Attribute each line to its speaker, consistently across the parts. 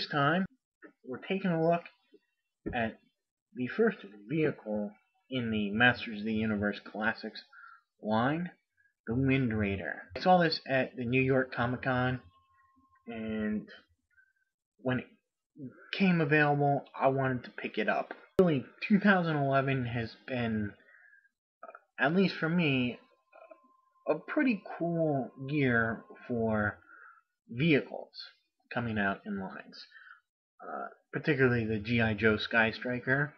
Speaker 1: this time, we're taking a look at the first vehicle in the Masters of the Universe Classics line, the Wind Raider. I saw this at the New York Comic Con, and when it came available, I wanted to pick it up. Really, 2011 has been, at least for me, a pretty cool year for vehicles coming out in lines. Particularly the G.I. Joe Sky Striker,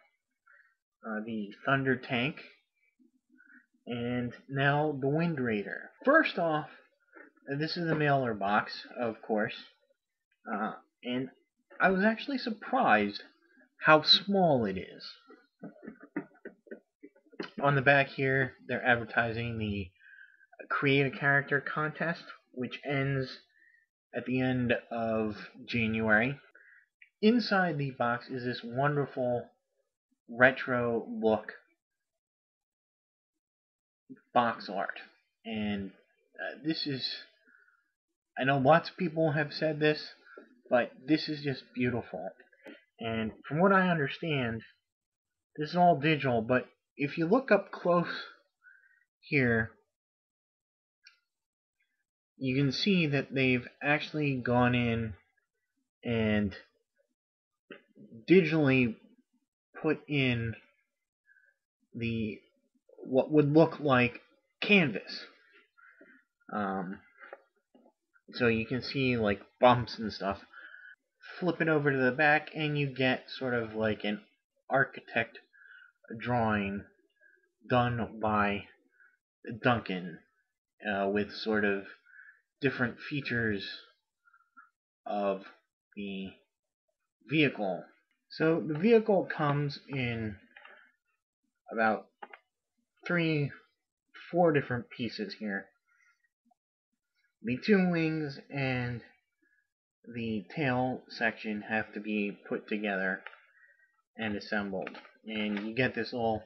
Speaker 1: the Thunder Tank, and now the Wind Raider. First off, this is the mailer box, of course, and I was actually surprised how small it is. On the back here, they're advertising the Create a Character contest, which ends at the end of January. Inside the box is this wonderful retro look box art, and this is, I know lots of people have said this, but this is just beautiful. And from what I understand, this is all digital, but if you look up close here, you can see that they've actually gone in and digitally put in the what would look like canvas. So you can see like bumps and stuff. Flip it over to the back and you get sort of like an architect drawing done by Duncan, with sort of different features of the vehicle. So the vehicle comes in about 3-4 different pieces here. The two wings and the tail section have to be put together and assembled, and you get this little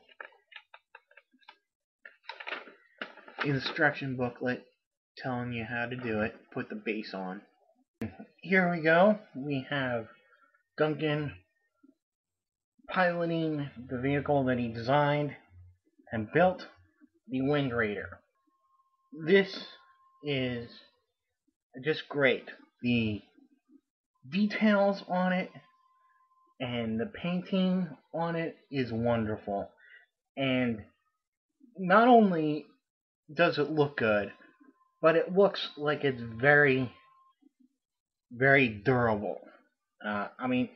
Speaker 1: instruction booklet telling you how to do it. Put the base on. Here we go. We have Duncan piloting the vehicle that he designed and built, the Wind Raider. This is just great. The details on it and the painting on it is wonderful. And not only does it look good, but it looks like it's very, very durable. I mean,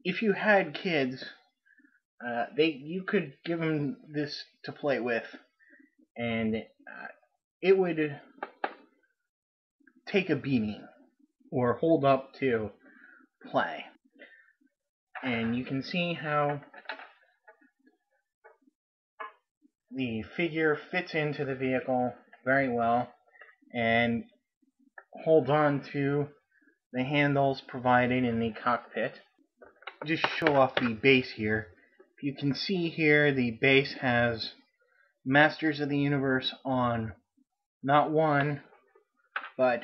Speaker 1: if you had kids, you could give them this to play with, and it would take a beating or hold up to play. And you can see how the figure fits into the vehicle very well and holds on to the handles provided in the cockpit. Just show off the base here. You can see here the base has Masters of the Universe on not one, but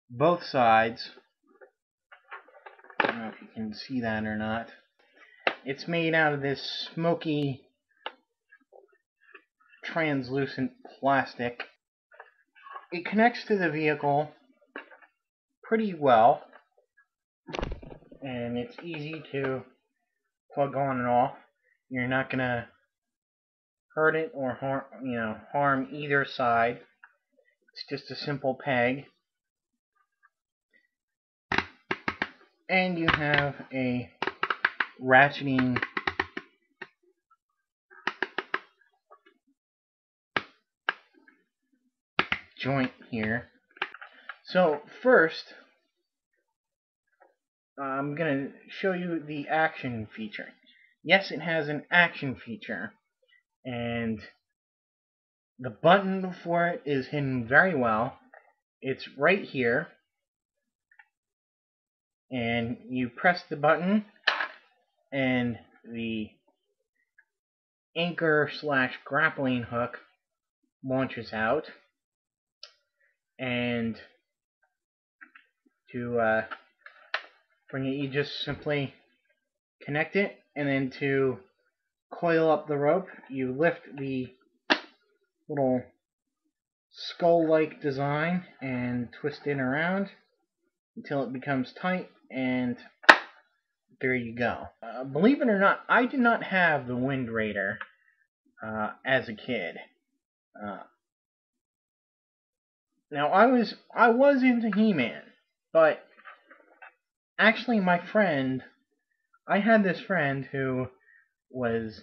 Speaker 1: both sides. I don't know if you can see that or not. It's made out of this smoky, translucent plastic. It connects to the vehicle pretty well, and it's easy to plug on and off. You're not gonna hurt it or harm either side. It's just a simple peg. And you have a ratcheting joint here. So first, I'm going to show you the action feature. Yes, it has an action feature, and the button for it is hidden very well. It's right here, and you press the button and the anchor / grappling hook launches out, and to bring it, you just simply connect it, and then to coil up the rope, you lift the little skull-like design and twist it around until it becomes tight, and there you go. Believe it or not, I did not have the Wind Raider as a kid. Now I was into He-Man, but actually I had this friend who was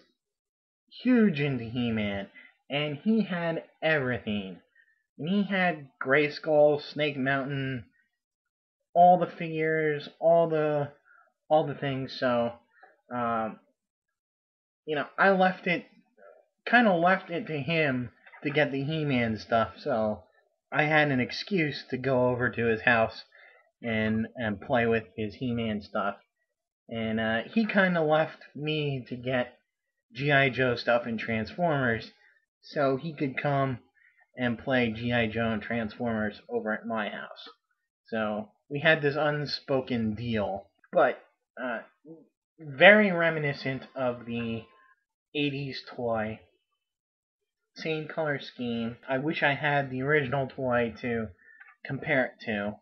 Speaker 1: huge into He-Man, and he had everything. And he had Grayskull, Snake Mountain, all the figures, all the things. So, I kind of left it to him to get the He-Man stuff. So I had an excuse to go over to his house and play with his He-Man stuff. And he kind of left me to get G.I. Joe stuff and Transformers, so he could come and play G.I. Joe and Transformers over at my house. So we had this unspoken deal, but very reminiscent of the 80s toy. Same color scheme. I wish I had the original toy to compare it to.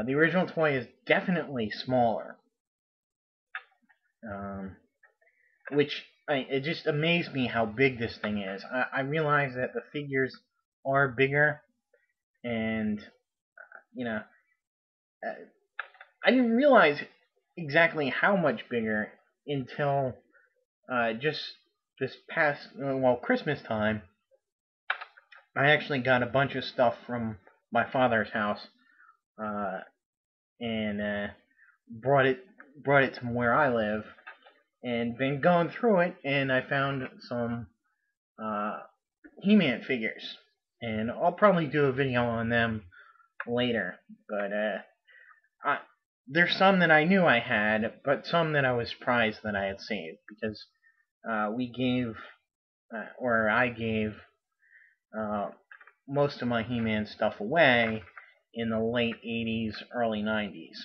Speaker 1: The original toy is definitely smaller. Which it just amazed me how big this thing is. I realized that the figures are bigger, and I didn't realize exactly how much bigger until just this past Christmas time. I actually got a bunch of stuff from my father's house, and brought it to where I live, and been going through it, and I found some He-Man figures, and I'll probably do a video on them later. But there's some that I knew I had, but some that I was surprised that I had saved, because I gave most of my He-Man stuff away in the late 80s, early 90s.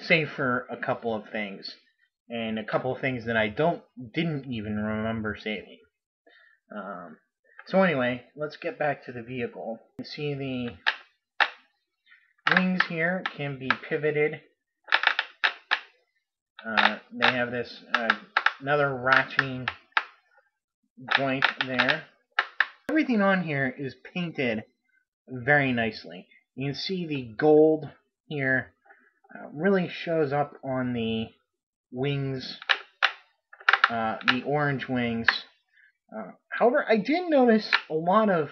Speaker 1: Save for a couple of things, and a couple of things that I didn't even remember saving. So anyway, let's get back to the vehicle. You see the wings here can be pivoted. They have this another ratcheting joint there. Everything on here is painted very nicely. You can see the gold here really shows up on the wings, the orange wings. However, I did notice a lot of,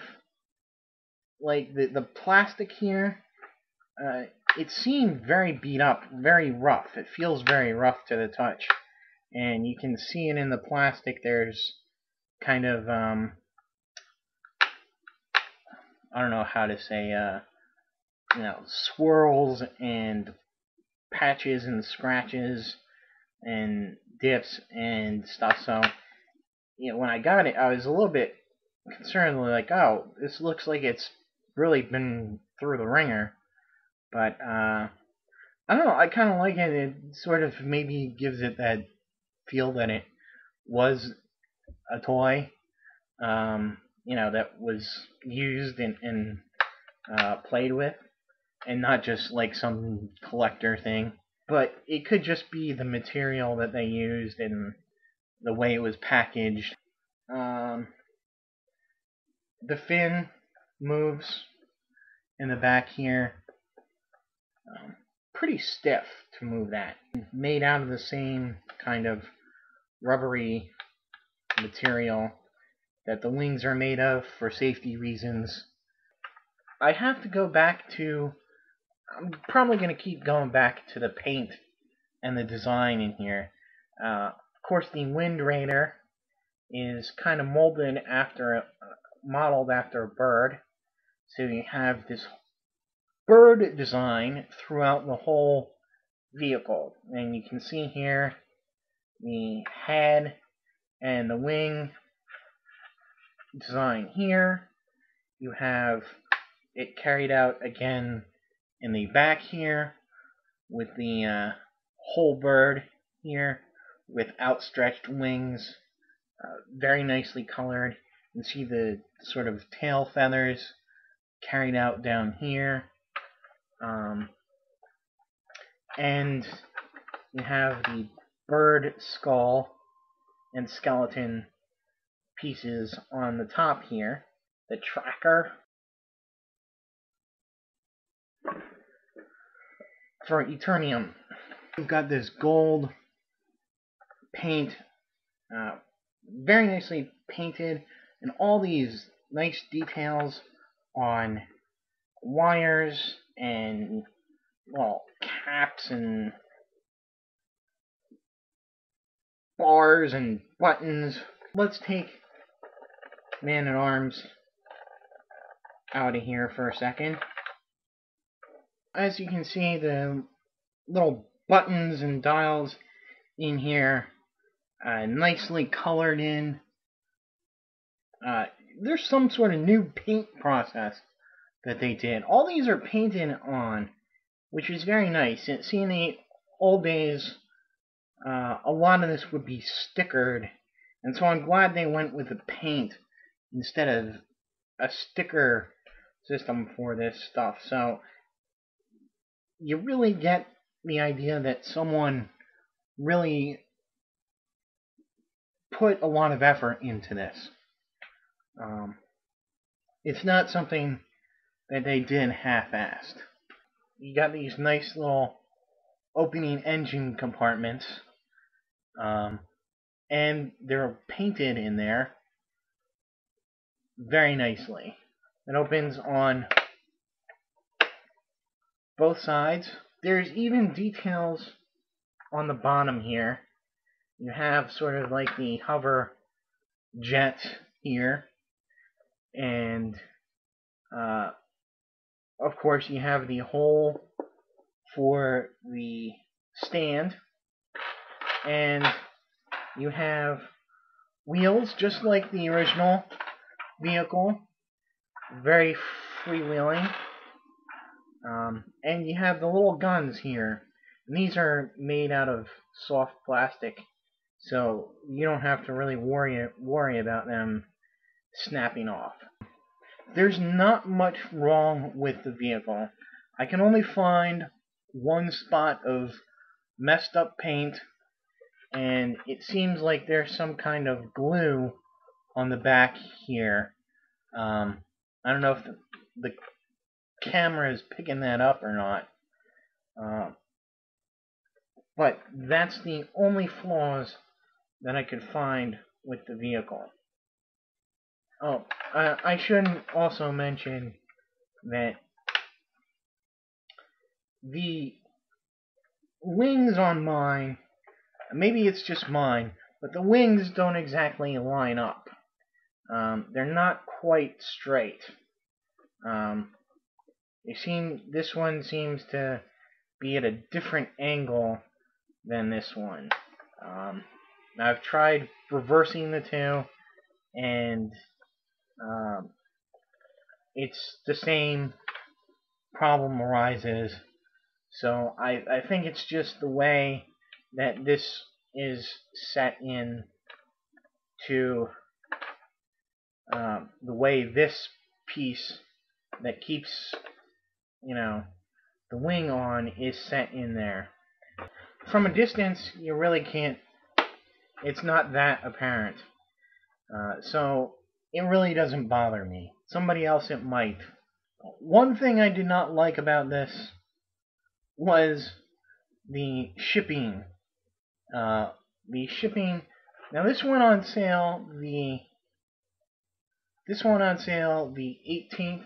Speaker 1: like, the plastic here. It seemed very beat up, very rough. It feels very rough to the touch. And you can see it in the plastic. There's kind of, I don't know how to say, swirls and patches and scratches and dips and stuff. So, when I got it, I was a little bit concerned, like, oh, this looks like it's really been through the ringer. But I don't know, I kind of like it. It sort of maybe gives it that feel that it was a toy, that was used and played with, and not just like some collector thing. But it could just be the material that they used and the way it was packaged. The fin moves in the back here. Pretty stiff to move that. Made out of the same kind of rubbery material that the wings are made of for safety reasons. I have to go back to, I'm probably going to keep going back to the paint and the design in here. Of course, the Wind Raider is kind of modeled after a bird. So you have this bird design throughout the whole vehicle. And you can see here the head and the wing design here. You have it carried out again in the back here with the whole bird here with outstretched wings, very nicely colored. You can see the sort of tail feathers carried out down here. And you have the bird skull and skeleton pieces on the top here. The tracker for Eternium. We've got this gold paint, very nicely painted, and all these nice details on wires and, well, caps and bars and buttons. Let's take Man-at-Arms out of here for a second. As you can see, the little buttons and dials in here, nicely colored in. There's some sort of new paint process that they did. All these are painted on, which is very nice. See, in the old days, a lot of this would be stickered, and so I'm glad they went with the paint instead of a sticker system for this stuff. So you really get the idea that someone really put a lot of effort into this. It's not something that they did half-assed. You got these nice little opening engine compartments, and they're painted in there very nicely. It opens on both sides. There's even details on the bottom here. You have sort of like the hover jet here, and of course you have the hole for the stand, and you have wheels just like the original vehicle, very freewheeling, and you have the little guns here, and these are made out of soft plastic, so you don't have to really worry about them snapping off. There's not much wrong with the vehicle. I can only find one spot of messed up paint, and it seems like there's some kind of glue on the back here. I don't know if the camera is picking that up or not, but that's the only flaws that I could find with the vehicle. Oh, I should also mention that the wings on mine, maybe it's just mine, but the wings don't exactly line up. They're not quite straight. This one seems to be at a different angle than this one. I've tried reversing the two, and it's the same problem arises. So I think it's just the way that this is set in to the way this piece that keeps, the wing on is set in there. From a distance, you really can't, it's not that apparent. So it really doesn't bother me. Somebody else it might. One thing I did not like about this was the shipping. Now this went on sale the 18th,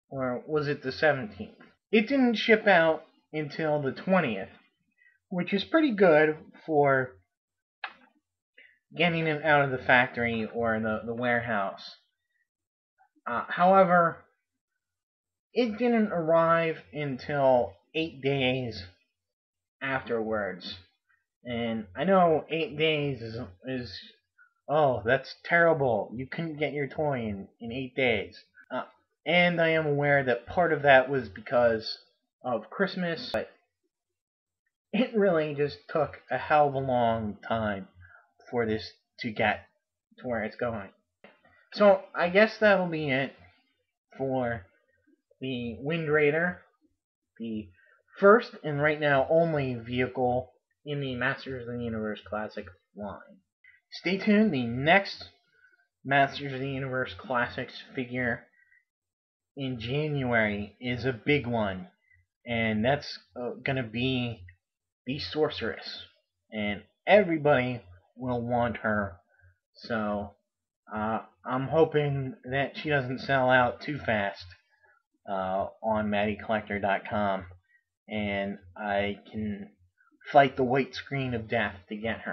Speaker 1: or was it the 17th? It didn't ship out until the 20th, which is pretty good for getting it out of the factory or the warehouse. However, it didn't arrive until 8 days afterwards. And I know 8 days is oh, that's terrible. You couldn't get your toy in 8 days. And I am aware that part of that was because of Christmas, but it really just took a hell of a long time for this to get to where it's going. So I guess that'll be it for the Wind Raider, the first and right now only vehicle in the Masters of the Universe Classic line. Stay tuned, the next Masters of the Universe Classics figure in January is a big one, and that's going to be the Sorceress, and everybody will want her, so I'm hoping that she doesn't sell out too fast on MattyCollector.com, and I can fight the white screen of death to get her.